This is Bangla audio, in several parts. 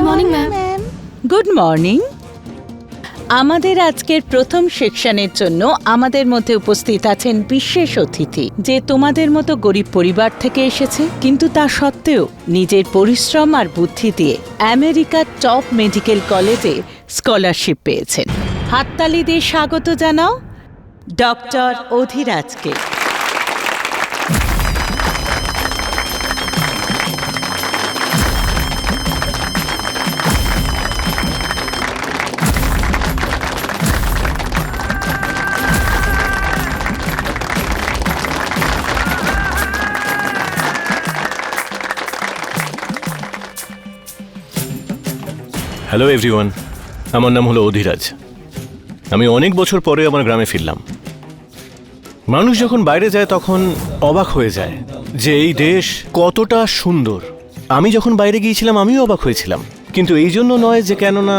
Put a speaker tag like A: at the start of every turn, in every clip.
A: Morning ma'am.
B: Good morning. আমাদের আজকের প্রথম সেকশনের জন্য আমাদের মধ্যে উপস্থিত আছেন বিশেষ অতিথি, যে তোমাদের মতো গরিব পরিবার থেকে এসেছে, কিন্তু তা সত্ত্বেও নিজের পরিশ্রম আর বুদ্ধি দিয়ে আমেরিকার টপ মেডিকেল কলেজে স্কলারশিপ পেয়েছেন। হাততালি দিয়ে স্বাগত জানাও ডক্টর অধিরাজকে।
C: হ্যালো এভরিওয়ান, আমার নাম হলো অধিরাজ। আমি অনেক বছর পরে আমার গ্রামে ফিরলাম। মানুষ যখন বাইরে যায় তখন অবাক হয়ে যায় যে এই দেশ কতটা সুন্দর। আমি যখন বাইরে গিয়েছিলাম আমিও অবাক হয়েছিলাম, কিন্তু এই জন্য নয় যে কেননা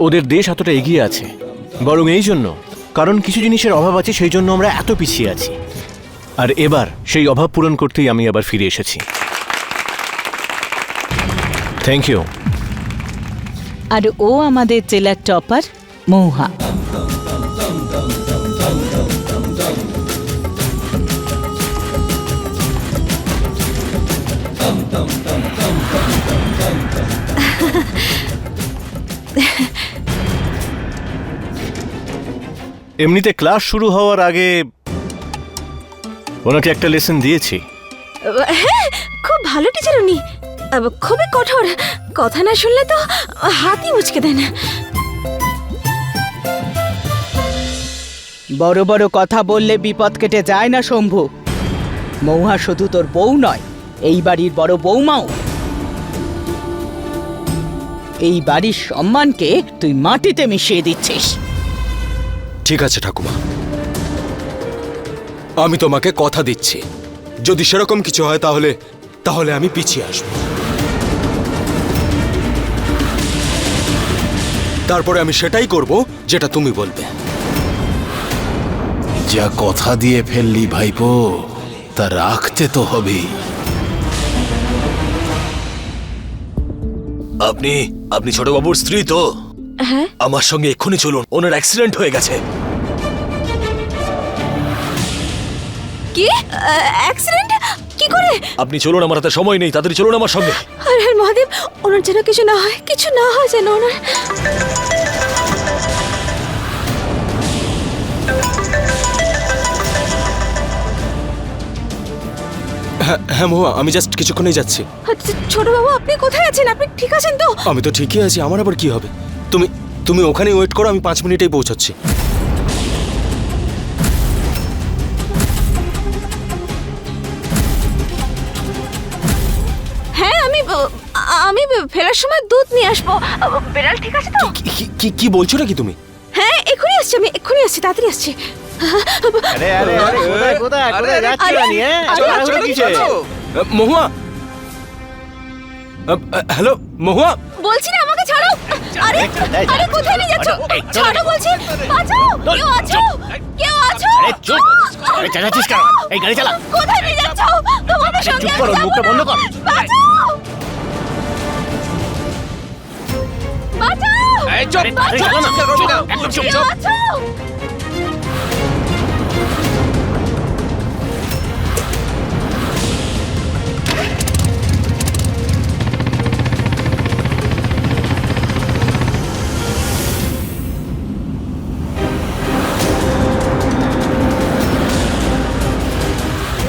C: ওদের দেশ এতটা এগিয়ে আছে, বরং এই জন্য কারণ কিছু জিনিসের অভাব আছে, সেই জন্য আমরা এত পিছিয়ে আছি। আর এবার সেই অভাব পূরণ করতেই আমি আবার ফিরে এসেছি। Thank you.
B: আর ও আমাদের জেলার টপার মৌহা।
C: এমনিতে ক্লাস শুরু হওয়ার আগে ওনাকে একটা লেসন দিয়েছি।
A: হ্যাঁ, খুব ভালো টিচার উনি, খুবই কঠোর। কথা না শুনলে তো হাতই মুচকে দেন।
B: বড় বড় কথা বললে বিপদ কেটে যায় না শম্ভু। মৌহা শুধু তোর বউ নয়, এই বাড়ির বড় বৌমাও। এই বাড়ির সম্মানকে তুই মাটিতে মিশিয়ে দিচ্ছিস।
D: ঠিক আছে ঠাকুমা, আমি তোমাকে কথা দিচ্ছি, যদি সেরকম কিছু হয় তাহলে আমি পিছিয়ে আসব। তারপরে আমি সেটাই করব যেটা তুমি বলবে।
E: যা কথা দিয়ে ফেললি ভাইপো, তা রাখতে তো হবেই।
D: আপনি ছোটবাবুর স্ত্রী তো?
A: হ্যাঁ।
D: আমার সঙ্গে এক্ষুনি চলুন, ওনার অ্যাক্সিডেন্ট হয়ে গেছে।
A: কি অ্যাক্সিডেন্ট? কি করে?
D: আপনি চলুন, আমার হাতে সময় নেই, তাড়াতাড়ি চলুন আমার সঙ্গে।
A: আরে মহাদেব, ওনার যেন কিছু না হয়, কিছু না হয় যেন ওনার।
D: হ্যাঁ মহুয়া, আমি জাস্ট কিছুক্ষণেই যাচ্ছি।
A: ছোট বাবু, আপনি কোথায় আছেন? আপনি ঠিক আছেন তো?
D: আমি তো ঠিকই আছি, আমার আবার কি হবে? তুমি ওখানে ওয়েট করো, আমি 5 মিনিটেই পৌঁছাচ্ছি।
A: হ্যাঁ, আমি ফেরার সময় দুধ নিয়ে আসবো। বেড়াল ঠিক আছে তো?
D: কি বলছো নাকি তুমি?
A: হ্যাঁ, এক্ষুনি আসছি, আমি এক্ষুনি আসছি, তাড়াতাড়ি আসছি।
D: মহুয়া, হ্যালো মহুয়া।
A: বলছি না, আমাকে ছাড়ো। আরে আরে, কোথায় নিয়ে যাচ্ছ? ছাড়ো বলছি। বাঁচাও, কেউ আছো? কেউ আছো?
E: চেঁচাচ্ছিস কেন? এই গাড়ি চালা।
A: কোথায় নিয়ে যাচ্ছ? তোমাদের সঙ্গে
E: চুপ করো,
A: আমি
E: মুখটা
A: যাবো
E: বন্ধ
A: না।
E: কর।
A: বাঁচাও, বাঁচাও।
E: এই চুপ, আরে চলো না, একদম চুপ,
A: কেউ
E: চুপ।
A: আছো?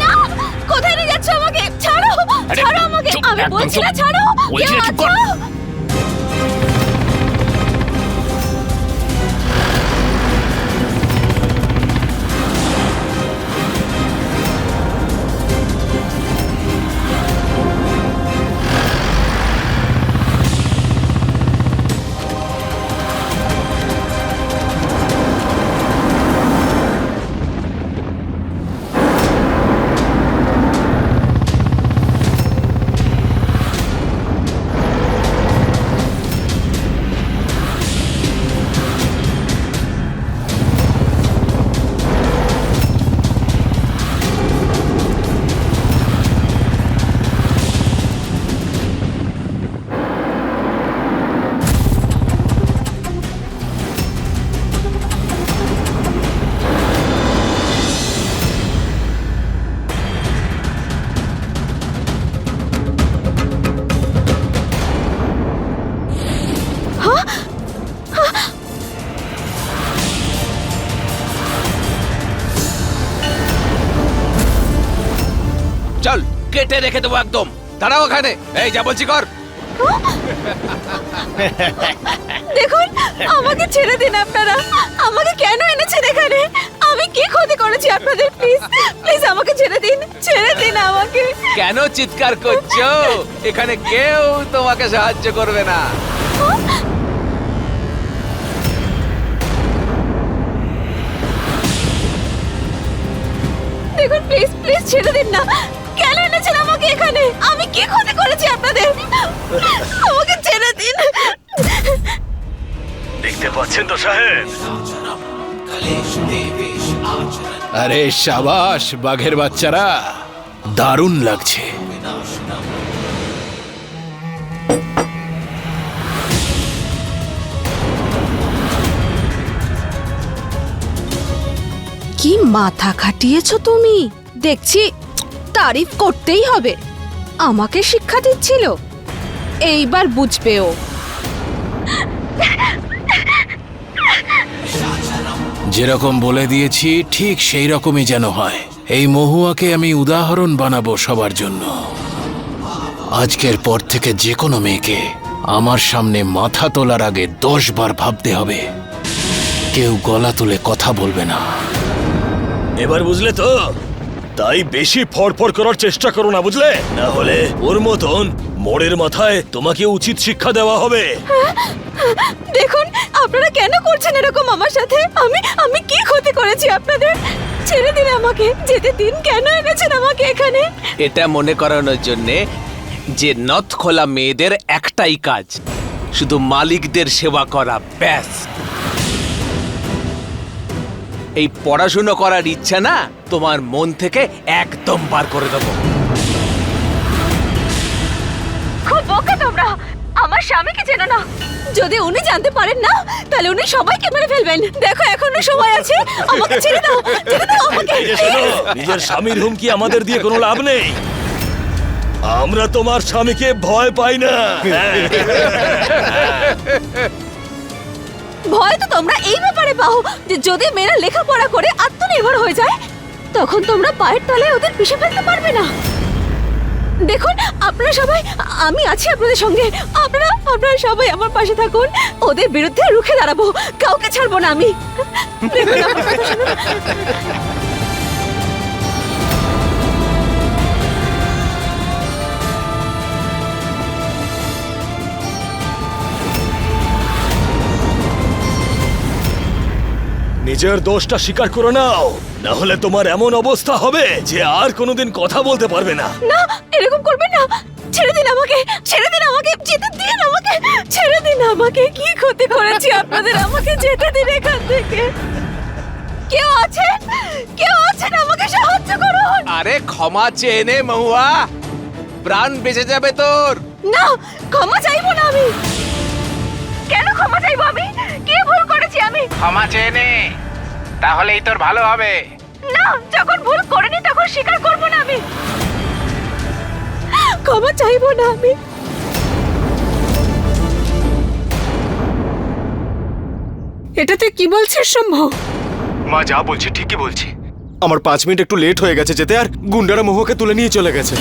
A: না, কোথায় নিয়ে যাচ্ছ আমাকে? ছাড়ো,
E: আরে,
A: ছাড়ো আমাকে।
E: চুপ,
A: আমি
E: একদম
A: বলছি
E: চুপ।
A: না, ছাড়ো।
E: বলছি
A: কেউ
E: না, চুপ কর।
A: আছো?
F: চল কেটে রেখে দেবো একদম। দাঁড়াও ওখানে, এই যা বলছি কর।
A: দেখুন, আমাকে ছেড়ে দিন আপনারা। আমাকে কেন এনেছেন এখানে? আমি কি ক্ষতি করেছি আপনাদের? প্লিজ প্লিজ আমাকে ছেড়ে দিন, ছেড়ে দিন আমাকে।
F: কেন চিৎকার করছো? এখানে কেউ তোমাকে সাহায্য করবে না।
A: দেখুন প্লিজ প্লিজ ছেড়ে দিন না। কেন এনেছেন আমাকে এখানে? আমি কি ক্ষতি করেছি আপনাদের? আমাকে ছেড়ে দিন।
C: দেখতে পাচ্ছেন তো সাহেব?
E: আরে সাবাস বাঘের বাচ্চারা, দারুণ লাগছে।
A: কি মাথা খাটিয়েছো তুমি, দেখছি তারিফ করতেই হবে। আমাকে শিক্ষা দিচ্ছিল, এইবার বুঝবে ও।
E: যেরকম বলে দিয়েছি ঠিক সেই রকমই যেন হয়। এই মহুয়াকে আমি উদাহরণ বানাবো সবার জন্য। আজকের পর থেকে যে কোনো মেয়েকে আমার সামনে মাথা তোলার আগে 10 বার ভাবতে হবে। কেউ গলা তুলে কথা বলবে না।
G: এবার বুঝলে তো? তাই বেশি ফড়ফড় করার চেষ্টা করো না, বুঝলে? না হলে ওর মতন মোড়ের মাথায় তোমাকে উচিত শিক্ষা দেওয়া হবে।
A: দেখুন আপনারা কেন করছেন এরকম আমার সাথে? আমি কি ক্ষতি করেছি আপনাদের? ছেড়ে দিন আমাকে, যেতে দিন। কেন এনেছেন আমাকে এখানে?
F: এটা মনে করানোর জন্যে যে নথ খোলা মেয়েদের একটাই কাজ, শুধু মালিকদের সেবা করা, ব্যাস। এই পড়াশুনো করার ইচ্ছা না তোমার মন থেকে একদম বার করে দেবো।
A: খুব বোকা তোমরা। আমার স্বামীকে চেনো না। যদি উনি জানতে পারেন না তাহলে উনি সবাইকে মেরে ফেলবেন। দেখো এখনো সময় আছে, আমাকে ছেড়ে দাও, ছেড়ে দাও আমাকে।
G: এই যে শোনো, নিজের স্বামীর হুমকি আমাদের দিয়ে কোনো লাভ নেই। আমরা তোমার স্বামীকে ভয় পাই না।
A: ভয় তো তোমরা এই ব্যাপারে পাও যে যদি মেয়েরা লেখাপড়া করে আত্মনির্ভর হয়ে যায় তখন তোমরা পায়ের তলায় ওদের পিষে ফেলতে পারবে না। দেখুন আপনারা সবাই, আমি আছি আপনাদের সঙ্গে। আপনারা সবাই আমার পাশে থাকুন। ওদের বিরুদ্ধে রুখে দাঁড়াবো, কাউকে ছাড়বো না আমি। দেখুন, আমার কথা শুনুন।
G: নিজের দোষটা স্বীকার করে নাও, না হলে তোমার এমন অবস্থা হবে যে আর কোনোদিন কথা বলতে পারবে না।
A: না, এরকম করবেন না। ছেড়ে দিন আমাকে, ছেড়ে দিন আমাকে, যেতে দিন আমাকে, ছেড়ে দিন আমাকে। কি ক্ষতি করেছি আপনাদের? আমাকে যেতে দিন এখান থেকে। কেউ আছেন? কেউ আছেন? আমাকে সাহায্য করুন।
F: আরে ক্ষমা চেয়ে নে মহুয়া, প্রাণ বেঁচে যাবে তোর।
A: না, ক্ষমা চাইবো না আমি। কেন ক্ষমা চাইবো আমি? কি ভুল করেছি আমি?
F: ক্ষমা চেয়ে নে, তাহলেই তোর ভালো হবে।
A: না, যখন ভুল করিনি তখন স্বীকার করবো না আমি। ক্ষমা চাইবো না আমি।
H: এটা তুই কি বলছিস সম্ভব?
D: মা যা বলছে ঠিকই বলছি। আমার 5 মিনিট একটু লেট হয়ে গেছে যেতে, আর গুন্ডারা মহুয়াকে তুলে নিয়ে চলে গেছে।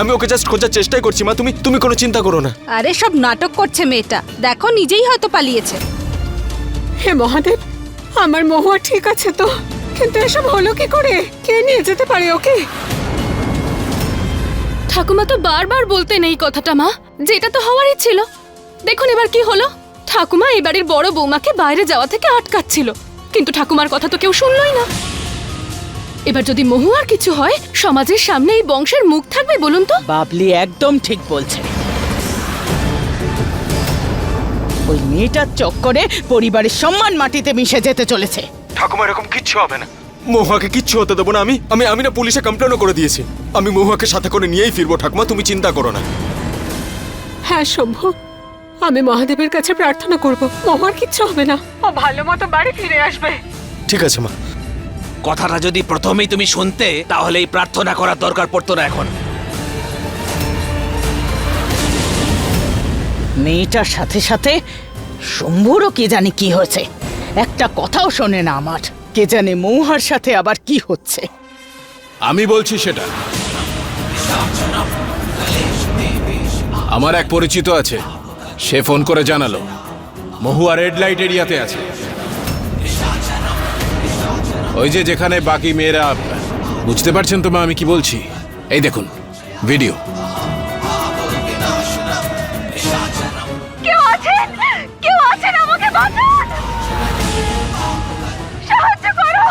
D: আমি ওকে জাস্ট খোঁজার চেষ্টাই করছি মা, তুমি কোনো চিন্তা করো না।
A: আরে সব নাটক করছে মেয়েটা, দেখো নিজেই হয়তো পালিয়েছে।
H: হে মহাদেব, আমার মহুয়া ঠিক আছে তো? কিন্তু এসব হলো কি করে? কে নিয়ে যেতে পারে ওকে?
I: ঠাকুমা তো বারবার বলতেন এই কথাটা মা, যেটা তো হওয়ারই ছিল। দেখুন এবার কি হলো। ঠাকুমা এই বাড়ির বড় বৌমাকে বাইরে যাওয়া থেকে আটকাচ্ছিল, কিন্তু ঠাকুমার কথা তো কেউ শুনলই না। এবার যদি মহুয়ার কিছু হয়, সমাজের সামনে এই বংশের মুখ থাকবে বলুন তো?
B: বাবলি একদম ঠিক বলছে। ওই মেয়েটার চক্করে পরিবারের সম্মান মাটিতে মিশে যেতে চলেছে।
D: ঠাকুমা এরকম কিচ্ছু হবে না। মহুয়াকে কিচ্ছু হতে দেবো না আমি না পুলিশে কমপ্লেনও করে দিয়েছি। আমি মহুয়াকে সাথে করে নিয়েই ফিরবো ঠাকুমা, তুমি চিন্তা করো না।
H: হ্যাঁ শম্ভু, আমি মহাদেবের কাছে প্রার্থনা করব মহুয়ার কিচ্ছু হবে না, ও ভালো মতো বাড়ি ফিরে আসবে।
D: ঠিক আছে মা।
F: কথাটা যদি প্রথমেই তুমি শুনতে তাহলে এই প্রার্থনা করার দরকার পড়তো না এখন।
B: মেয়েটার সাথে সাথে শম্ভুরও কি জানি কি হয়েছে। একটা কথাও শোনে না আমার। কে জানে মৌহার সাথে আবার কি হচ্ছে।
E: আমি বলছি সেটা। আমার এক পরিচিত আছে, সে ফোন করে জানালো মহুয়া রেড লাইট এরিয়াতে আছে। ওই যে যেখানে বাকি মেয়েরা, বুঝতে পারছেন তো মা আমি কি বলছি? এই দেখুন ভিডিও।
A: কেউ আছেন? কেউ আছেন? আমাকে বাঁচান, সাহায্য করো।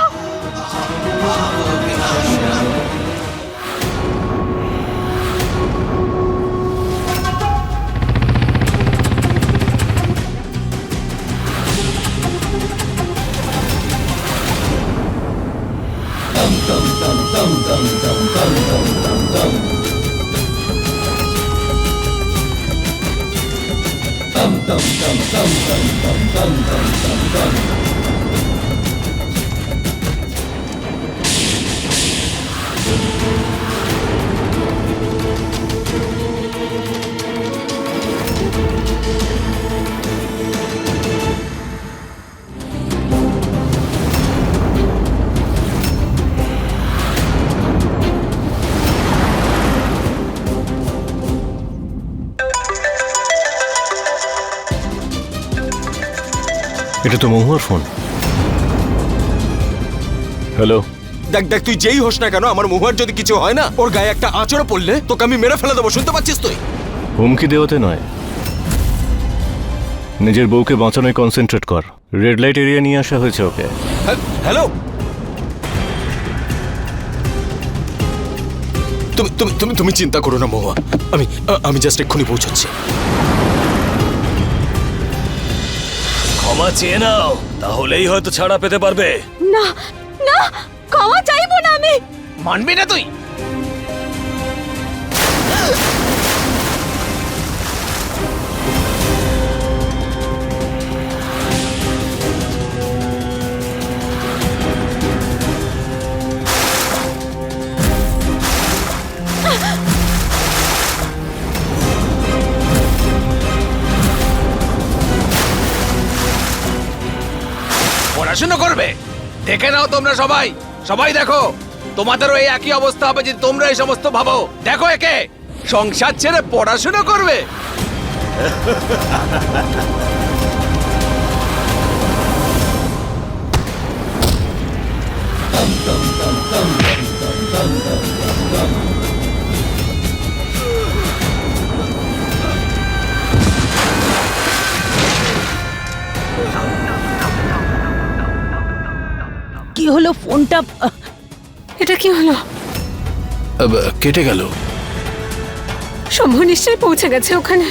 C: এটা তো মহুয়ার ফোন। হ্যালো।
D: দেখ দেখ, তুই যেই হোস না কেন, আমার মহুয়ার যদি কিছু হয় না, ওর গায়ে একটা আঁচড়ও পড়লে তোকে আমি মেরে ফেলে দেবো, শুনতে পাচ্ছিস তুই?
C: হুমকি দেওয়াতে নয়, নিজের বউকে বাঁচানোয় কনসেন্ট্রেট কর। রেড লাইট এরিয়া নিয়ে আসা হয়েছে ওকে।
D: হ্যালো, তুমি তুমি তুমি তুমি চিন্তা করো না মহুয়া, আমি জাস্ট এক্ষুনি পৌঁছাচ্ছি।
G: ক্ষমা চেয়ে নাও, তাহলেই হয়তো ছাড়া পেতে পারবে।
A: না না, ক্ষমা চাইবো না আমি।
F: মানবি না তুই? পড়াশুনো করবে? দেখে নাও তোমরা সবাই, সবাই দেখো, তোমাদেরও এই একই অবস্থা হবে যদি তোমরা এই সমস্ত ভাবো। দেখো একে, সংসার ছেড়ে পড়াশুনো করবে।
B: কি হলো ফোনটা?
H: এটা কি হলো?
E: কেটে গেল।
H: শম্ভু নিশ্চয়ই পৌঁছে গেছে ওখানে।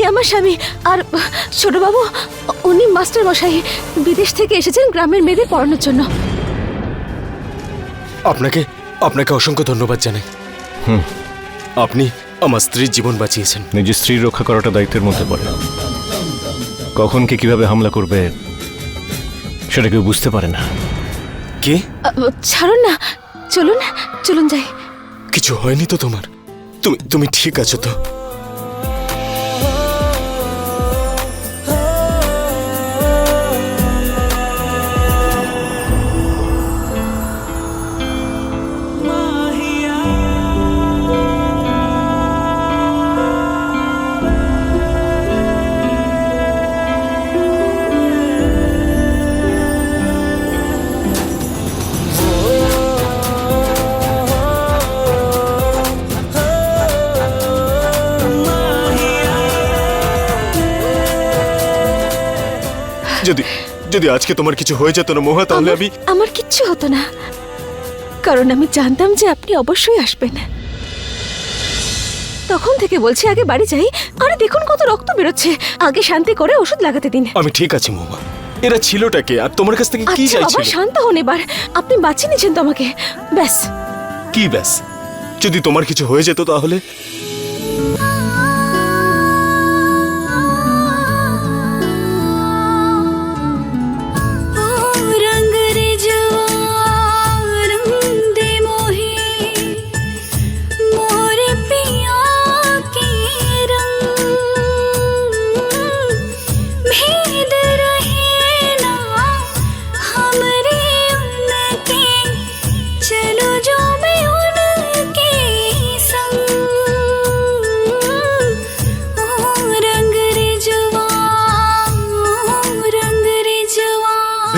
A: আমার স্বামী। আর ছোটবাবু, উনি মাস্টার মশাই, বিদেশ থেকে এসেছেন গ্রামের মেয়েদের পড়ানোর জন্য।
D: আপনাকে আপনাকে অসংখ্য ধন্যবাদ জানাই। আপনি আমার স্ত্রীর জীবন বাঁচিয়েছেন।
C: নিজের স্ত্রীর রক্ষা করাটা দায়িত্বের মধ্যে পড়ে। কখন কে কিভাবে হামলা করবে সেটা কেউ বুঝতে পারে না।
D: কে?
A: ছাড়ুন না, চলুন চলুন যাই।
D: কিছু হয়নি তো তোমার? তুমি ঠিক আছো তো? যদি আজকে তোমার কিছু হয়ে যেত না মহুয়া, তাহলে আমি
A: আমার কিচ্ছু হতো না, কারণ আমি জানতাম যে আপনি অবশ্যই আসবেন। তখন থেকে বলছি আগে বাড়ি যাই। আরে দেখুন কত রক্ত বেরোচ্ছে, আগে শান্তি করে ওষুধ লাগাতে দিন।
D: আমি ঠিক আছি মহুয়া। এরা ছিলটা কে আর তোমার কাছ থেকে কি
A: আচ্ছা বাবা,
D: চাইছিল?
A: শান্ত হন এবার। আপনি বাঁচিয়ে নিয়েছেন তো আমাকে, ব্যাস।
D: কি ব্যাস? যদি তোমার কিছু হয়ে যেত তাহলে?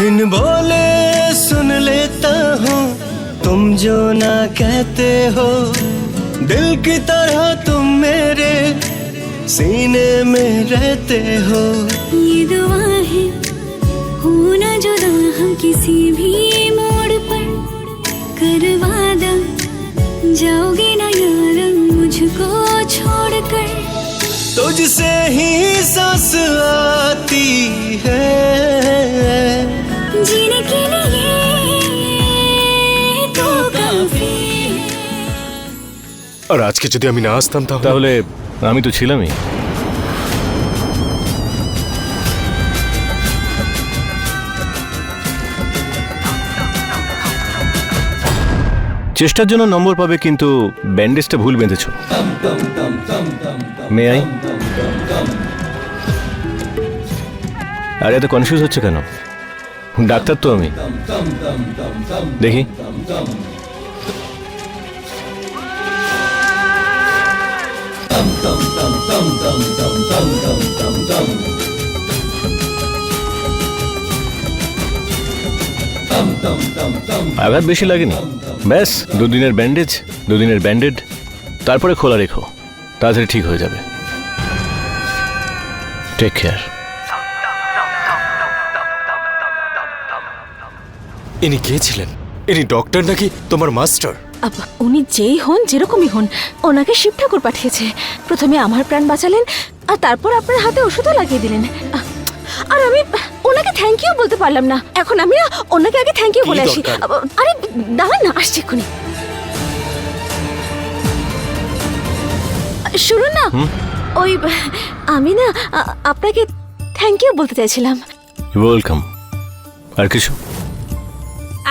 J: बिन बोले सुन लेता हूँ तुम जो ना कहते हो, दिल की तरह तुम मेरे सीने में रहते हो।
K: ये दुआ है हो ना जुदा हम किसी भी मोड़ पर, कर वादा जाओगे ना यार मुझको छोड़कर।
J: तुझसे ही सांस आती है
K: जीने के लिए तो काफी है।
D: আর আজকে যদি আমি না আসতাম
C: তাহলে আমি তো ছিলামই। চেষ্টার জন্য নম্বর পাবে, কিন্তু ব্যান্ডেজটা ভুল বেঁধেছ। May I? আরে এত কনফিউজ হচ্ছে কেন? ডাক্তার তো আমি। দেখি আঘাত বেশি লাগেনি, ব্যাস দুদিনের ব্যান্ডেজ, দুদিনের ব্যান্ডেড, তারপরে খোলা রেখো, তাড়াতাড়ি ঠিক হয়ে যাবে। Take care.
D: ইনি কে ছিলেন? ইনি ডক্টর নাকি তোমার মাস্টার?
A: উনি যেই হন, যেরকমই হন, ওনাকে শিব ঠাকুর পাঠিয়েছে। প্রথমে আমার প্রাণ বাঁচালেন, আর তারপর আপনার হাতে ওষুধও লাগিয়ে দিলেন। আর আমি ওনাকে থ্যাংক ইউ বলতে পারলাম না। এখন আমি না ওনাকে আগে থ্যাংক ইউ বলে আসি। আরে দাঁড়ান না, আসছি এক্ষুনি। শুনুন না, ওই আমি না আপনাকে থ্যাংক ইউ বলতে চাইছিলাম।
C: ওয়েলকাম। আর কিছু?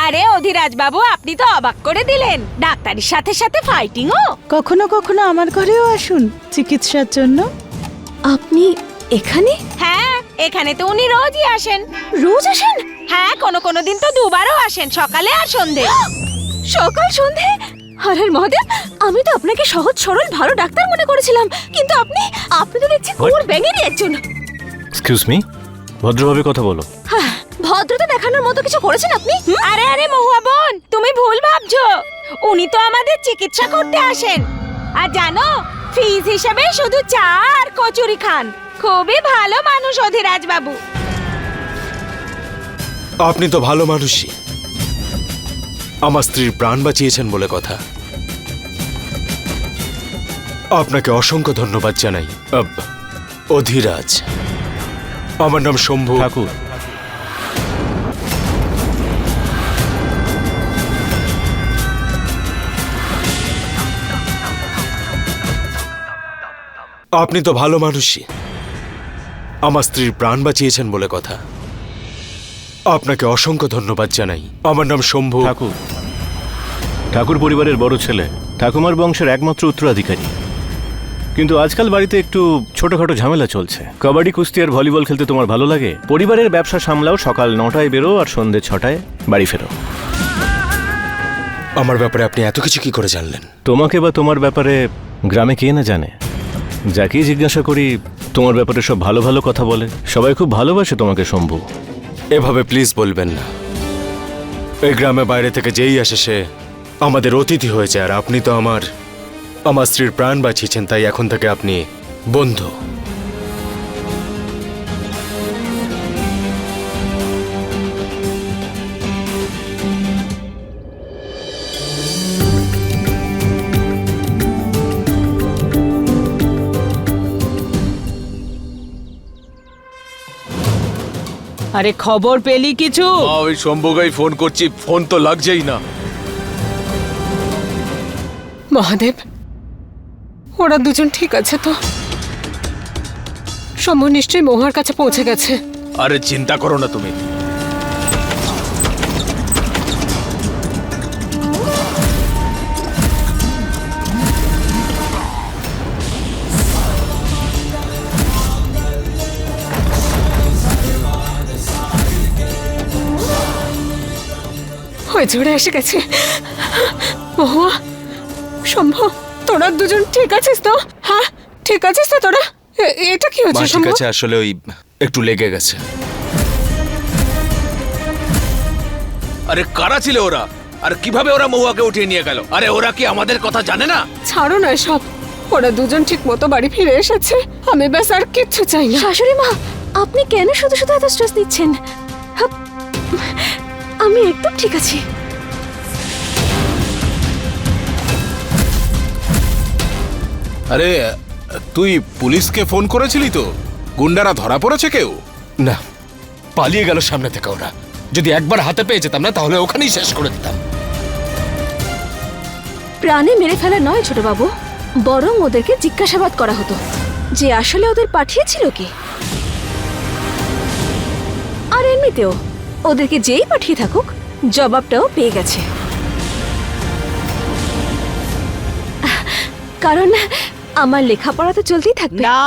B: আরে অধিরাজ বাবু, আপনি তো অবাক করে দিলেন, ডাক্তারের সাথে সাথে ফাইটিংও।
L: কখনো কখনো আমার ঘরেও আসুন চিকিৎসার জন্য।
A: আপনি এখানে?
B: হ্যাঁ, এখানে তো উনি রোজই আসেন।
A: রোজ আসেন?
B: হ্যাঁ, কোনো দিন তো দুবারও আসেন, সকালে আর সন্ধে।
A: সকাল সন্ধে? হরের মহাদেব, আমি তো আপনাকে সহজ সরল ভালো ডাক্তার মনে করেছিলাম, কিন্তু আপনি তো দেখছি কোর ব্যাঙেরই একজন।
C: এক্সকিউজ মি, ভদ্রভাবে কথা বলো।
A: হ্যাঁ, ভদ্রতা দেখানোর মতো কিছু করেছেন আপনি?
B: আরে আরে মহুয়া বোন, তুমি ভুল ভাবছো। উনি তো আমাদের চিকিৎসা করতে আসেন, আর জানো ফিজ হিসেবে শুধু চা আর কচুরি খান। খুবই ভালো মানুষ অধিরাজ বাবু।
D: আপনি তো ভালো মানুষই, আমার স্ত্রীর প্রাণ বাঁচিয়েছেন বলে কথা। আপনাকে অসংখ্য ধন্যবাদ জানাই। অধিরাজ, আমার নাম শম্ভু।
C: ঠাকুর,
D: আপনি তো ভালো মানুষই, আমার স্ত্রীর প্রাণ বাঁচিয়েছেন বলে কথা। আপনাকে অসংখ্য ধন্যবাদ জানাই। আমার নাম শম্ভু।
C: ঠাকুর, ঠাকুর পরিবারের বড় ছেলে, ঠাকুমার বংশের একমাত্র উত্তরাধিকারী। কিন্তু আজকাল বাড়িতে একটু ছোটখাটো ঝামেলা চলছে। কবাডি, কুস্তি আর ভলিবল খেলতে তোমার ভালো লাগে। পরিবারের ব্যবসা সামলাও, সকাল 9টায় বেরো আর সন্ধ্যে 6টায় বাড়ি ফেরো।
D: আমার ব্যাপারে আপনি এত কিছু কি করে জানলেন?
C: তোমাকে বা তোমার ব্যাপারে গ্রামে কে না জানে? যাকেই জিজ্ঞাসা করি তোমার ব্যাপারে সব ভালো ভালো কথা বলে। সবাই খুব ভালোবাসে তোমাকে শম্ভু।
D: এভাবে প্লিজ বলবেন না। এই গ্রামে বাইরে থেকে যেই আসে সে আমাদের অতিথি হয়ে যায়। আর আপনি তো আমার স্ত্রীর প্রাণ বাঁচিয়েছেন, তাই এখন থেকে আপনি বন্ধু।
B: আরে খবর পেলি কিছু?
F: ওই শম্ভুকেই ফোন করছি, ফোন তো লাগছেই না।
H: মহাদেব, ওরা দুজন ঠিক আছে তো? শম্ভু নিশ্চয়ই মহুয়ার কাছে পৌঁছে গেছে।
F: আরে চিন্তা করো না তুমি।
H: ওই জোরে এসে গেছে। মহুয়া, শম্ভু, তোরা দুজন ঠিক আছিস তো? হ্যাঁ, ঠিক আছিস তো তোরা? এটা কি হচ্ছে
D: ঠিক
H: শম্ভু?
D: আছে, আসলে ওই একটু লেগে গেছে।
F: আরে কারা ছিল ওরা? আর কিভাবে ওরা মহুয়াকে উঠিয়ে নিয়ে গেল? আরে ওরা কি আমাদের কথা জানে না?
H: ছাড়ো না সব। ওরা দুজন ঠিক মতো বাড়ি ফিরে এসেছে। আমি ব্যাস আর কিচ্ছু চাই না।
A: শাশুড়ি মা, আপনি কেন শুধু শুধু এত স্ট্রেস নিচ্ছেন? হাপ, আমি একদম ঠিক আছি।
F: আরে তুই পুলিশকে ফোন করেছিলি তো? গুন্ডারা ধরা পড়েছে কেউ?
D: না, পালিয়ে গেল সামনে থেকে ওরা। যদি একবার হাতে পেয়ে যেতাম না, তাহলে ওখানেই শেষ করে দিতাম।
A: প্রাণে মেরে ফেলা নয় ছোট বাবু, বরং ওদেরকে জিজ্ঞাসাবাদ করা হতো যে আসলে ওদের পাঠিয়েছিল কে। আর এমনিতেও ওদেরকে যেই পাঠিয়ে থাকুক, জবাবটাও পেয়ে গেছে। কারণ আমার লেখাপড়া তো চলতেই থাকবে।
B: না,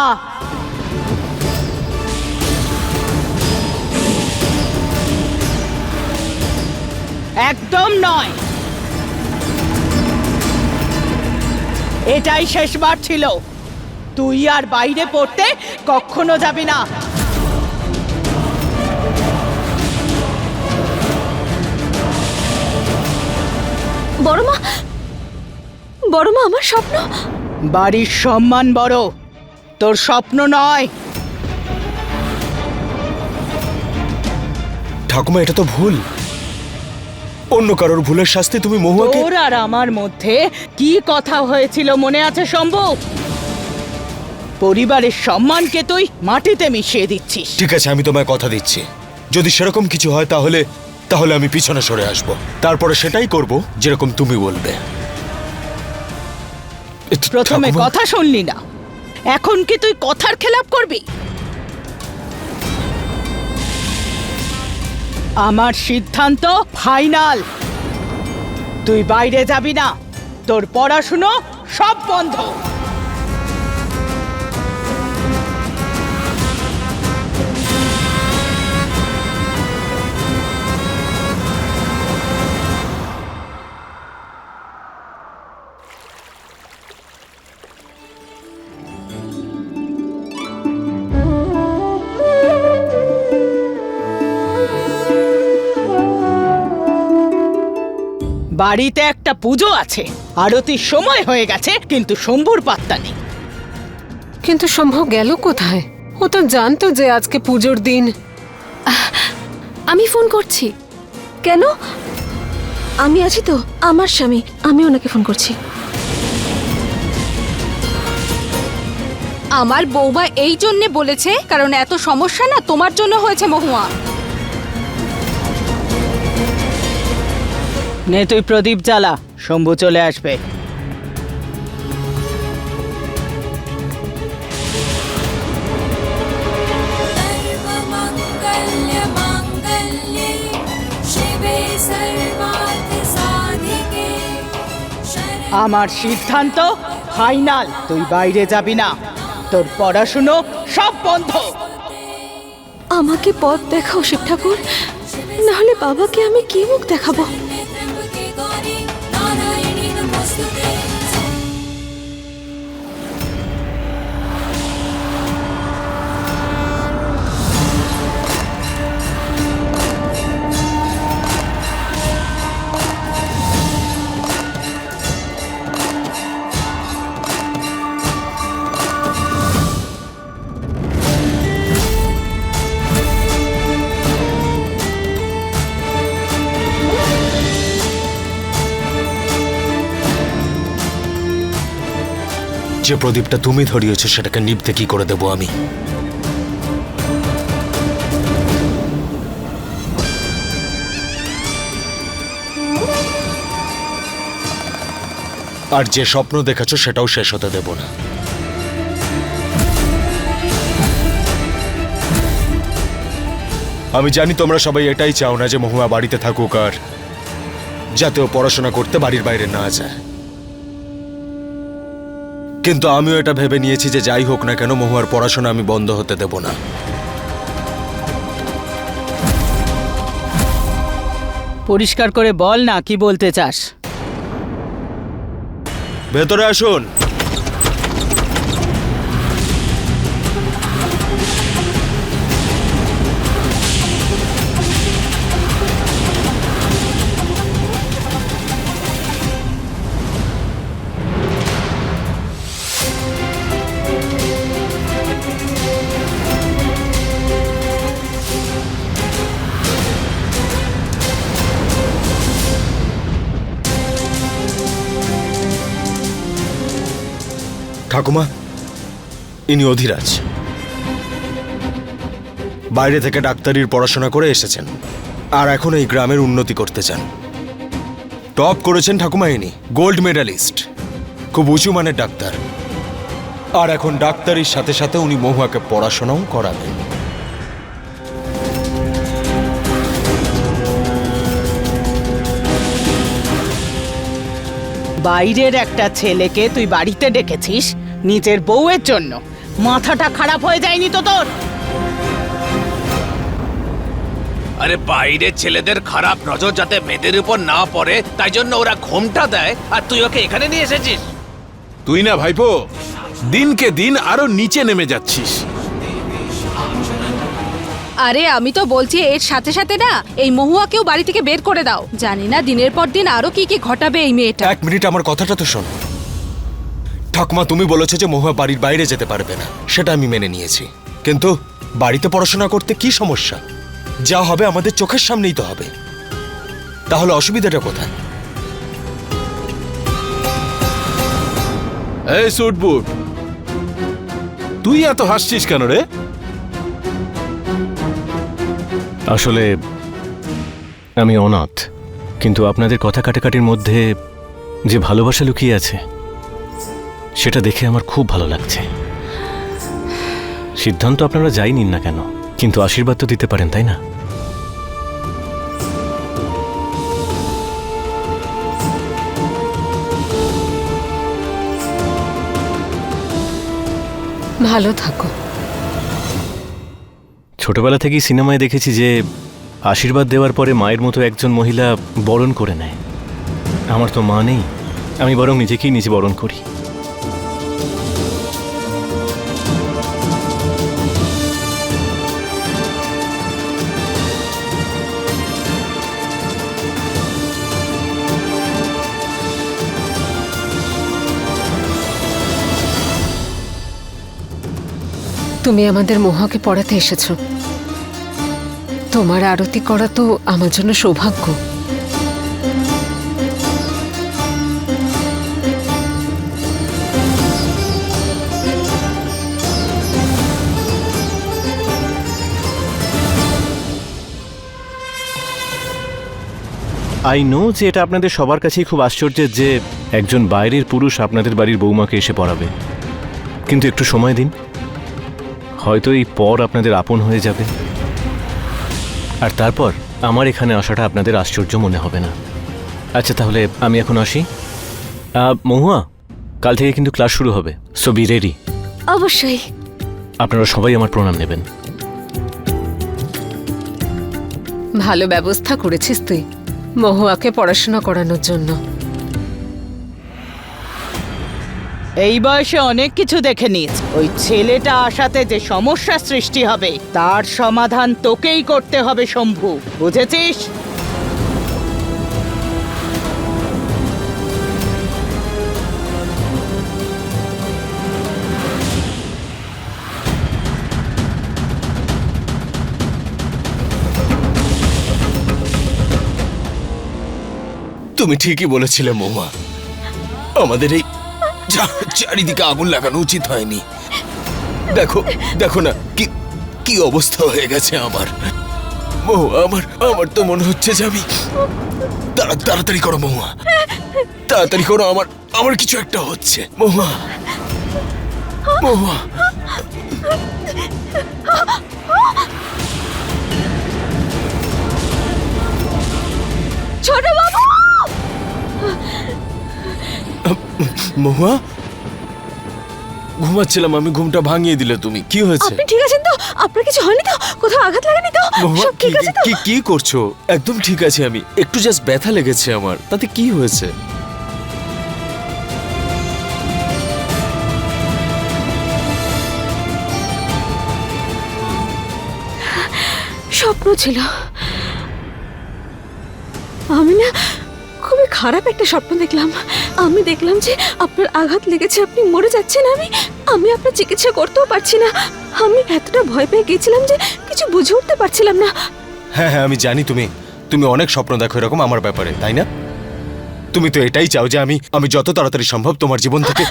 B: একদম নয়। এটাই শেষবার ছিল। তুই আর বাইরে পড়তে কখনো যাবি না।
A: বড়মা, আমার স্বপ্ন।
B: বাড়ির সম্মান বড়, তোর স্বপ্ন নয়।
D: ঠাকুমা, এটা তো ভুল। অন্য কারোর ভুলের শাস্তি তুমি মহুয়াকে।
B: তোর আর আমার মধ্যে কি কথা হয়েছিল মনে আছে শম্ভু? পরিবারের সম্মানকে তুই মাটিতে মিশিয়ে দিচ্ছিস।
D: ঠিক আছে, আমি তোমায় কথা দিচ্ছি, যদি সেরকম কিছু হয় তাহলে আমি পিছনে সরে আসব। তারপরে সেটাই করব যেরকম তুমি বলবে।
B: প্রথমে
D: ঠাকুমা,
B: কথা শুনলি না, এখন কি তুই কথার খেলাপ করবি? আমার সিদ্ধান্ত ফাইনাল। তুই বাইরে যাবি না, তোর পড়াশুনো সব বন্ধ। বাড়িতে একটা পুজো আছে, আরতির সময় হয়ে গেছে, কিন্তু শম্ভুর পাত্তা নেই।
H: কিন্তু শম্ভু গেল কোথায়? ও তো জানতো যে আজকে পুজোর দিন।
I: আমি ফোন করছি।
A: কেন? আমি আছি তো, আমার স্বামী, আমি ওনাকে ফোন করছি।
I: আমার বৌমা এই জন্যে বলেছে কারণ এত সমস্যা না তোমার জন্য হয়েছে মহুয়া।
B: নে তুই প্রদীপ জ্বালা, শম্ভু চলে আসবে। আমার সিদ্ধান্ত ফাইনাল, তুই বাইরে যাবি না, তোর পড়াশুনো সব বন্ধ।
A: আমাকে পথ দেখাও শিব ঠাকুর, নাহলে বাবাকে আমি কি মুখ দেখাবো?
D: যে প্রদীপটা তুমি ধরিয়েছো সেটাকে নিভতে কি করে দেবো আমি? আর যে স্বপ্ন দেখেছো সেটাও শেষ হতে দেব না। আমি জানি তোমরা সবাই এটাই চাও না যে মহুয়া বাড়িতে থাকুক আর যাতে ও পড়াশোনা করতে বাড়ির বাইরে না যায়, কিন্তু আমিও এটা ভেবে নিয়েছি যে যাই হোক না কেন মহুয়ার পড়াশোনা আমি বন্ধ হতে দেব না।
B: পরিষ্কার করে বল না কি বলতে চাস।
D: ভেতরে আসুন। ঠাকুমা, ইনি অধিরাজ। বাইরে থেকে ডাক্তারির পড়াশোনা করে এসেছেন আর এখন এই গ্রামের উন্নতি করতে চান। টপ করেছেন ঠাকুমা, ইনি গোল্ড মেডালিস্ট, খুব উঁচু মানের ডাক্তার। আর এখন ডাক্তারির সাথে সাথে উনি মহুয়াকে পড়াশোনাও করাবেন।
B: বাইরের একটা ছেলেকে তুই বাড়িতে ডেকেছিস নিজের বউয়ের জন্য, মাথাটা খারাপ হয়ে যায়নি তো তোর?
F: আরে বাইরের ছেলেদের খারাপ নজর যাতে মেয়েদের উপর না পড়ে তাই জন্য ওরা ঘোমটা দেয়, আর তুই ওকে এখানে নিয়ে এসেছিস।
G: তুই না ভাইপো দিনকে দিন আরো নিচে নেমে যাচ্ছিস।
I: আরে আমি তো বলছি এর সাথে সাথে না এই মহুয়াকেও বাড়ি থেকে বের করে দাও। জানি না দিনের পর দিন আরো কি কি ঘটাবে এই মেয়েটা।
D: এক মিনিট, আমার কথাটা তো শোনো। ঠাকুমা, তুমি বলেছো যে মহুয়া বাড়ির বাইরে যেতে পারবে না, সেটা আমি মেনে নিয়েছি, কিন্তু বাড়িতে পড়াশোনা করতে কি সমস্যা? যা হবে আমাদের চোখের সামনেই তো হবে, তাহলে অসুবিধাটা কোথায়?
G: এই সুট বুট, তুই এত হাসছিস কেন রে?
C: আসলে আমি অনাথ, কিন্তু আপনাদের কথা কাটাকাটির মধ্যে যে ভালোবাসা লুকিয়ে আছে সেটা দেখে আমার খুব ভালো লাগছে। সিদ্ধান্ত আপনারা যাই নিন না কেন, কিন্তু আশীর্বাদ তো দিতে পারেন, তাই না?
H: ভালো থাকো।
C: ছোটবেলা থেকেই সিনেমায় দেখেছি যে আশীর্বাদ দেওয়ার পরে মায়ের মতো একজন মহিলা বরণ করে নেয়। আমার তো মা নেই, আমি বরং নিজেকেই নিজে বরণ করি।
H: তুমি আমাদের মহুয়াকে পড়াতে এসেছো, তোমার আরতি করা তো আমার জন্য সৌভাগ্য।
C: আই নো যে এটা আপনাদের সবার কাছেই খুব আশ্চর্যের যে একজন বাইরের পুরুষ আপনাদের বাড়ির বৌমাকে এসে পড়াবে, কিন্তু একটু সময় দিন, হয়তো এই পর আপনাদের আপন হয়ে যাবে, আর তারপর আমার এখানে আসাটা আপনাদের আশ্চর্য মনে হবে না। আচ্ছা, তাহলে আমি এখন আসি। মহুয়া, কাল থেকে কিন্তু ক্লাস শুরু হবে, সো বি রেডি।
A: অবশ্যই।
C: আপনারা সবাই আমার প্রণাম নেবেন।
H: ভালো ব্যবস্থা করেছিস তুই মহুয়াকে পড়াশোনা করানোর জন্য।
B: এই বয়সে অনেক কিছু দেখে নিস। ওই ছেলেটা আসাতে যে সমস্যা সৃষ্টি হবে তার সমাধান তোকেই করতে হবে শম্ভু, বুঝেছিস?
E: তুমি ঠিকই বলেছিলে মহুয়া, আমাদের এই চারিদিকে আগুন লাগানো উচিত হয়নি। দেখো দেখো না কি কি অবস্থা হয়ে গেছে আমার। মহুয়া, আমার তো মনে হচ্ছে যে আমি তাড়াতাড়ি করো মহুয়া, তাড়াতাড়ি করো, আমার কিছু একটা হচ্ছে মহুয়া। মহুয়া,
A: ছোট বাবু!
D: মহুয়া, ঘুমাচ্ছিলাম আমি, ঘুমটা ভাঙিয়ে দিলে তুমি। কি হয়েছে?
A: আপনি ঠিক আছেন তো? আপনার কিছু হয়নি তো? কোথাও আঘাত লাগেনি তো?
D: মহুয়া,
A: সব ঠিক আছে তো?
D: কি করছো? একদম ঠিক আছে আমি, একটু জাস্ট ব্যথা লেগেছে আমার, তাতে কি হয়েছে?
A: স্বপ্ন ছিল। আমি না খুবই খারাপ একটা স্বপ্ন দেখলাম। আমি দেখলাম যে আপনার আঘাত লেগেছে, আপনি মরে যাচ্ছেন। আমি আপনার চিকিৎসা করতেও পারছি না। আমি এতটা ভয় পেয়ে গেছিলাম যে কিছু বুঝে উঠতে পারছিলাম না।
D: হ্যাঁ হ্যাঁ, আমি জানি তুমি অনেক স্বপ্ন দেখো এরকম আমার ব্যাপারে, তাই না? তুমি তো এটাই চাও যে আমি যত তাড়াতাড়ি সম্ভব তোমার জীবন থেকে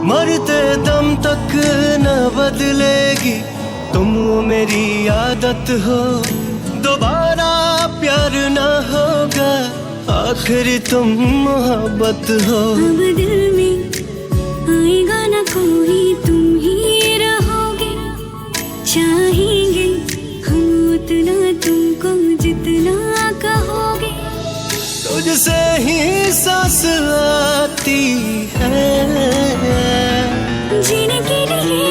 J: मरते दम तक न बदलेगी तुम मेरी आदत हो, दोबारा प्यार न होगा, आखिर तुम मोहब्बत हो।
K: अब दिल में आएगा ना कोई, तुम ही रहोगे, चाहेंगे हम उतना तुमको जितना कहोगे।
J: तुझसे ही सांस आती है,
K: जीने के लिए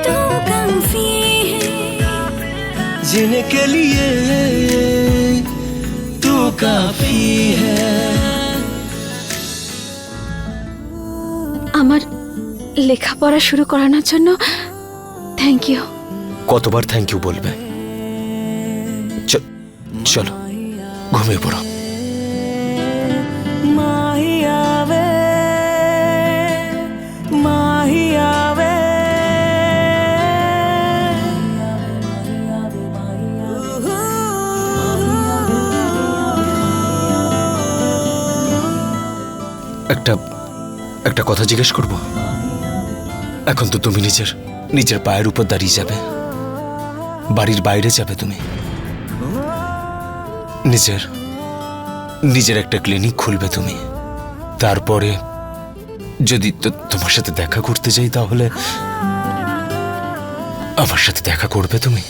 K: तो काफी है,
J: जीने के लिए तू काफी है।
A: আমার লেখাপড়া শুরু করানোর জন্য থ্যাংক ইউ।
D: কতবার থ্যাংক ইউ বলবে? চলো ঘুমিয়ে পড়ো। একটা কথা জিজ্ঞেস করব? এখন তো তুমি নিজের পায়ের উপর দাঁড়িয়ে যাবে, বাড়ির বাইরে যাবে, তুমি নিজের একটা ক্লিনিক খুলবে তুমি। তারপরে যদি তোমার সাথে দেখা করতে যাই তাহলে আমার সাথে দেখা করবে তুমি?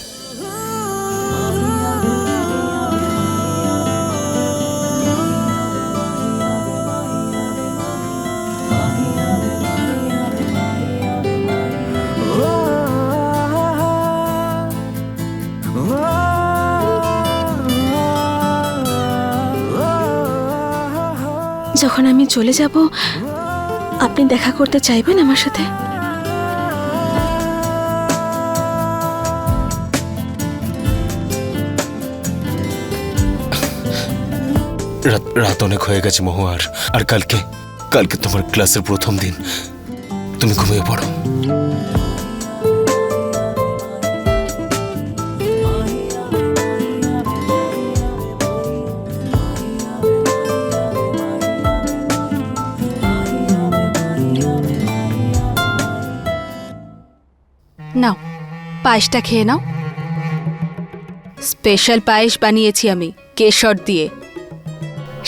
A: যখন আমি চলে যাব আপনি দেখা করতে চাইবেন আমার সাথে?
D: রাত অনেক হয়ে গেছে মহুয়া, আর কালকে তোমার ক্লাসের প্রথম দিন, তুমি ঘুমিয়ে পড়ো।
I: নাও পায়েসটা খেয়ে নাও। স্পেশাল পায়েস বানিয়েছি আমি কেশর দিয়ে।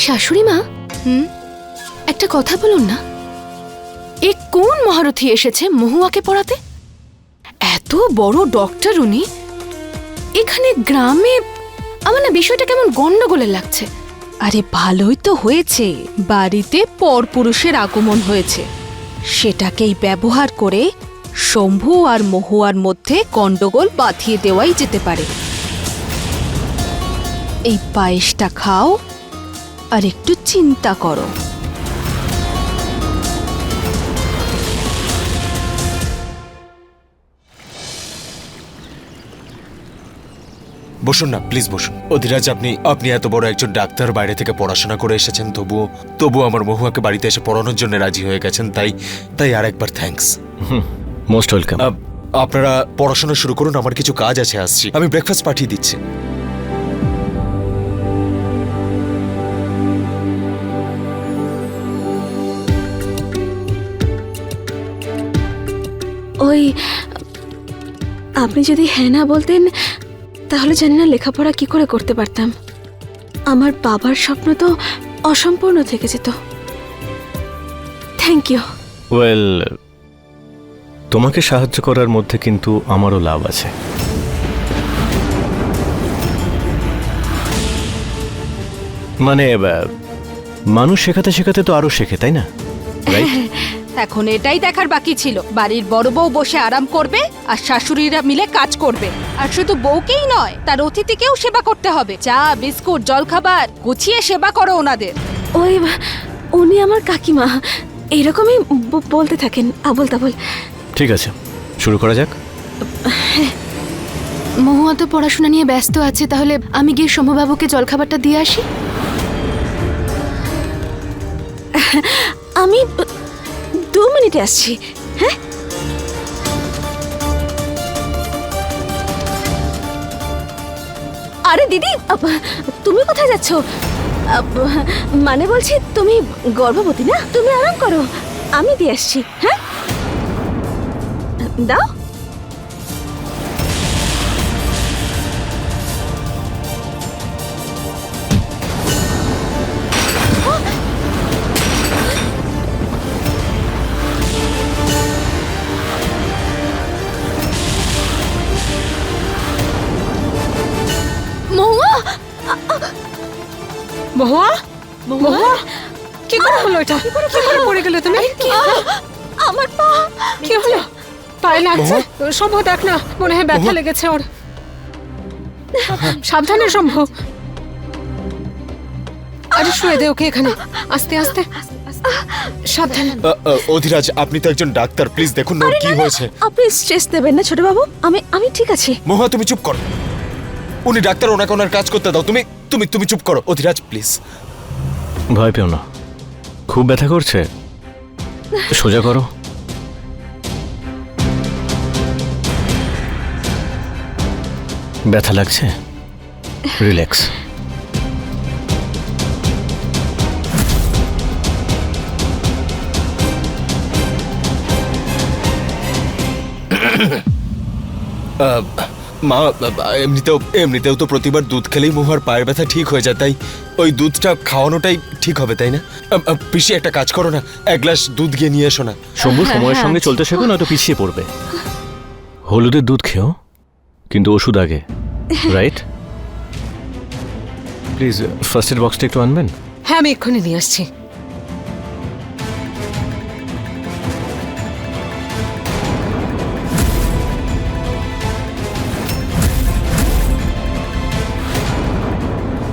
I: শাশুড়ি মা, একটা কথা বলুন না, এ কোন মহারথী এসেছে মহুয়াকে পড়াতে? এত বড় ডক্টর উনি, এখানে গ্রামে আমার না বিষয়টা কেমন গন্ডগোলের লাগছে। আরে ভালোই তো হয়েছে, বাড়িতে পরপুরুষের আগমন হয়েছে, সেটাকেই ব্যবহার করে শম্ভু আর মহুয়ার মধ্যে গন্ডগোল বাঁধিয়ে দেওয়াই যেতে পারে। এই পায়েসটা খাও আর একটু চিন্তা করো।
D: বসুন না প্লিজ বসুন। অধিরাজ, আপনি এত বড় একজন ডাক্তার, বাইরে থেকে পড়াশোনা করে এসেছেন, তবুও আমার মহুয়াকে বাড়িতে এসে পড়ানোর জন্য রাজি হয়ে গেছেন, তাই আরেকবার থ্যাঙ্কস।
C: Most welcome.
D: আপনারা পড়াশোনা শুরু করুন, আমার কিছু কাজ আছে, আসছি। আমি ব্রেকফাস্ট পাঠিয়ে দিচ্ছি।
A: ওই আপনি যদি হ্যাঁ না বলতেন তাহলে জানি না লেখাপড়া কি করে করতে পারতাম। আমার বাবার স্বপ্ন তো অসম্পূর্ণ থেকে যেত। Thank you.
C: ওয়েল, তোমাকে সাহায্য করার মধ্যে কিন্তু আমারও লাভ আছে। মানে মানুষ শেখাতে শেখাতে তো আরো শেখে, তাই না? রাইট?
I: এখন এটাই দেখার বাকি ছিল, বাড়ির বড় বউ বসে আরাম করবে আর শাশুড়িরা মিলে কাজ করবে। আর শুধু বউকেই নয়, তার অতিথিকেও সেবা করতে হবে। চা বিস্কুট জলখাবার গুছিয়ে সেবা করো ওনাদের।
A: ওই উনি আমার কাকিমা, এরকমই বলতে থাকেন আবল তাবল।
C: ঠিক আছে, শুরু করা যাক।
I: মহুয়া তো পড়াশোনা নিয়ে ব্যস্ত আছে, তাহলে আমি গিয়ে শম্ভুবাবুকে জলখাবারটা দিয়ে আসি।
A: আমি 2 মিনিটে আসছি। হ্যাঁ, আরে দিদি, তুমি কোথায় যাচ্ছ? মানে বলছি তুমি গর্ভবতী না? তুমি আরাম করো, আমি দিয়ে আসছি। হ্যাঁ, দাও।
I: মহুয়া,
H: মহুয়া, মহুয়া, কি করে হলো এটা? কি করে পড়ে গেলে তুমি?
A: আমার পা।
H: কি হলো? পায়ে লাগছে? শম্ভু দেখ না, মনে হয় ব্যথা লেগেছে ওর। সাবধানে শম্ভু। আরে শুয়ে দে ওকে এখানে, আস্তে আস্তে সাবধানে।
D: অধিরাজ, আপনি তো একজন ডাক্তার, প্লিজ দেখুন না ওর কি হয়েছে।
A: আপনি স্ট্রেস দেবেন না ছোট বাবু, আমি ঠিক আছি।
D: মহুয়া, তুমি চুপ করো। উনি ডাক্তার, ওনাকে ওনার কাজ করতে দাও। তুমি চুপ করো। অধিরাজ প্লিজ।
C: ভয় পেও না, খুব ব্যথা করছে, সোজা করো। ব্যথা লাগছে? রিল্যাক্স।
D: মা, এমনিতেও তো প্রতিবার দুধ খেলেই মহুয়ার পায়ের ব্যথা ঠিক হয়ে যায়, তাই ওই দুধটা খাওয়ানোটাই ঠিক হবে, তাই না? পিসি, একটা কাজ করো না, 1 গ্লাস দুধ গিয়ে নিয়ে এসো না।
C: শম্ভু, সময়ের সঙ্গে চলতে শেখো, নয়তো পিছিয়ে পড়বে। হলুদের দুধ খেও, কিন্তু ওষুধ আগে, রাইট? প্লিজ ফার্স্ট এড বক্সটা একটু আনবেন।
H: হ্যাঁ, আমি এক্ষুনি নিয়ে আসছি।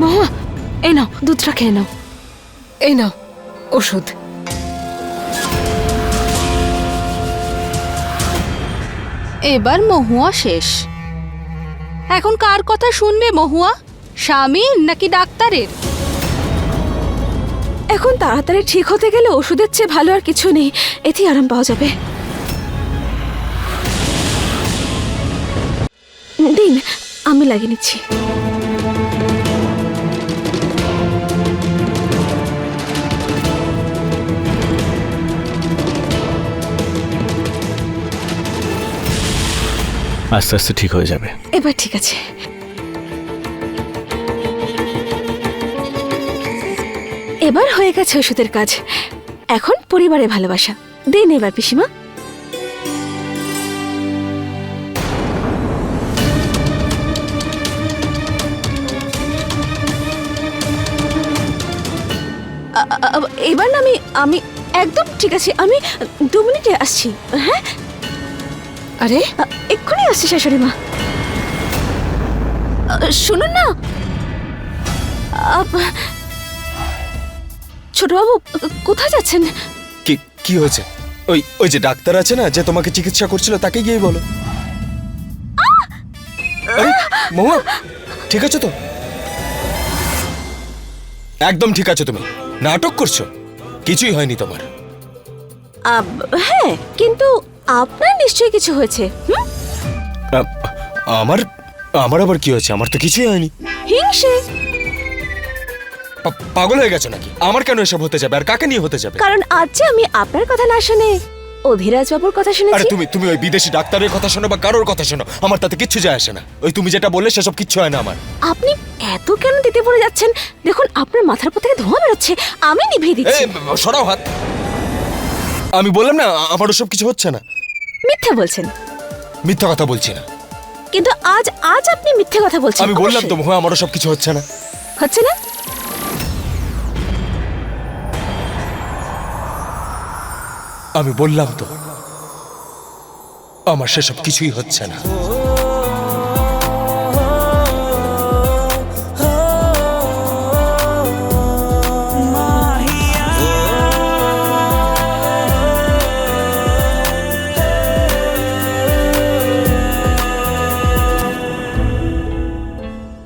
A: মহুয়া, এই নাও দুধটা খেয়ে নাও।
H: এই নাও ওষুধ।
I: এবার মহুয়া শেষ। এখন কার কথা শুনবে মহুয়া, স্বামীর নাকি ডাক্তারের?
A: এখন তাড়াতাড়ি ঠিক হতে গেলে ওষুধের চেয়ে ভালো আর কিছু নেই, এতেই আরাম পাওয়া যাবে। দিন, আমি লাগিয়ে নিচ্ছি।
C: আস্তে আস্তে ঠিক হয়ে যাবে।
A: এবার ঠিক আছে। এবার হয়ে গেছে ওষুধের কাজ, এখন পরিবারে ভালোবাসা দিন এবার পিসিমা। এবার না আমি একদম ঠিক আছে, আমি 2 মিনিটে আসছি। হ্যাঁ,
H: আরে
A: এক্ষুনি আসছি শাশুড়ি মা। শুনুন না ছোটবাবু, কোথায় যাচ্ছেন?
M: কি কি হয়েছে? ওই যে ডাক্তার আছে না, যে তোমাকে চিকিৎসা করছিল, তাকে গিয়ে বলো। আরে মহুয়া, ঠিক আছে তো? একদম ঠিক আছে। তুমি নাটক করছো, কিছুই হয়নি তোমার।
A: হ্যাঁ, কিন্তু আপনার নিশ্চয়ই কিছু হয়েছে।
M: আমার আমার আবার কি হয়েছে? আমার তো কিছুই হয়নি।
A: হিংসে।
M: পাগল হয়ে গেছো নাকি? আমার কেন এসব হতে যাবে? আর কাকে নিয়ে হতে যাবে?
A: কারণ আজ যে আমি আপনার কথা না শুনে অধীরাজ বাবুর কথা
M: আরে
A: শুনেছি।
M: তুমি ওই বিদেশি ডাক্তারের কথা শোনো বা কারোর কথা শোনো, আমার তাতে কিচ্ছু যায় আসে না। ওই তুমি যেটা বললে সেসব কিচ্ছু হয় না আমার।
A: আপনি এত কেন দিতে পড়ে যাচ্ছেন? দেখুন আপনার মাথার উপর থেকে ধোঁয়া বেরোচ্ছে, আমি নিভিয়ে দিচ্ছি।
M: সরাও হাত। আমি বললাম না আমার ওসব কিছু হচ্ছে না।
A: মিথ্যে বলছেন।
M: মিথ্যা কথা বলছি না।
A: কিন্তু আজ আপনি মিথ্যে কথা বলছেন।
M: আমি বললাম তো
A: অবশ্যই।
M: মহুয়া, আমার ওসব কিছু হচ্ছে না।
A: হচ্ছে না?
M: আমি বললাম তো আমার সেসব কিছুই হচ্ছে না।